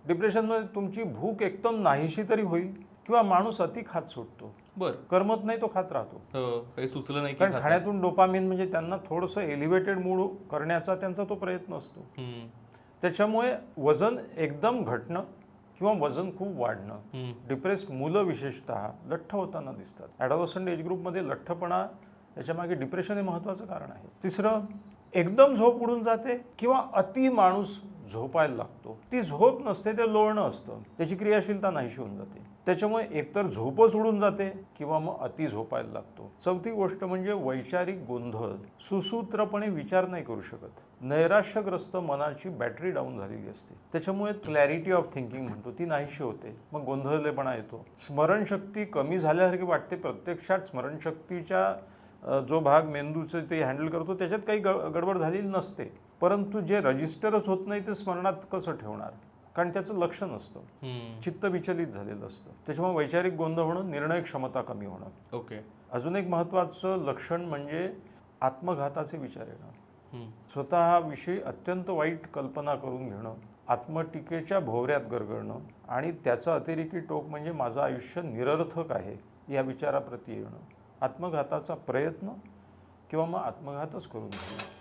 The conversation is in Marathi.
डिप्रेशनमध्ये तुमची भूक एकदम नाहीशी तरी होईल किंवा माणूस अति खात सुटतो. बर करमत नाही, तो खात राहतो. काही सुचलं नाही की कारण खाता. खाण्यातून डोपामिन म्हणजे त्यांना थोडंसं एलिव्हेटेड मूड करण्याचा त्यांचा तो प्रयत्न असतो. त्याच्यामुळे वजन एकदम घटणं किंवा वजन खूप वाढणं, डिप्रेस्ड मुलं विशेषतः लठ्ठ होताना दिसतात. ॲडॉलसंट एज ग्रुपमध्ये लठ्ठपणा त्याच्यामागे डिप्रेशन हे महत्त्वाचं कारण आहे. तिसरं, एकदम झोप उडून जाते किंवा अति माणूस झोपायला लागतो. ती झोप नसते, ते लोळणं असतं, त्याची क्रियाशीलता नाहीशी होऊन जाते. त्याच्यामुळे एकतर झोपच उडून जाते किंवा मग अति झोपायला लागतो. चौथी गोष्ट म्हणजे वैचारिक गोंधळ, सुसूत्रपणे विचार नाही करू शकत. नैराश्यग्रस्त मनाची बॅटरी डाऊन झालेली असते, त्याच्यामुळे क्लॅरिटी ऑफ थिंकिंग म्हणतो ती नाहीशी होते, मग गोंधळलेपणा येतो. स्मरणशक्ती कमी झाल्यासारखी वाटते. प्रत्यक्षात स्मरणशक्तीच्या जो भाग मेंदूचं ते हँडल करतो त्याच्यात काही गडबड झालेली नसते, परंतु जे रजिस्टरच होत नाही ते स्मरणात कसं ठेवणार, कारण त्याचं लक्ष नसतं, चित्त विचलित झालेलं असतं. त्याच्यामुळे वैचारिक गोंधळ होणं, निर्णय क्षमता कमी होणं. ओके. अजून एक महत्त्वाचं लक्षण म्हणजे आत्मघाताचे विचार येणं, स्वतःविषयी अत्यंत वाईट कल्पना करून घेणं, आत्मटीकेच्या भोवऱ्यात गरगरणं आणि त्याचं अतिरेकी टोक म्हणजे माझं आयुष्य निरर्थक आहे या विचाराप्रती येणं, आत्मघाताचा प्रयत्न किंवा मग आत्मघातच करून घेणं.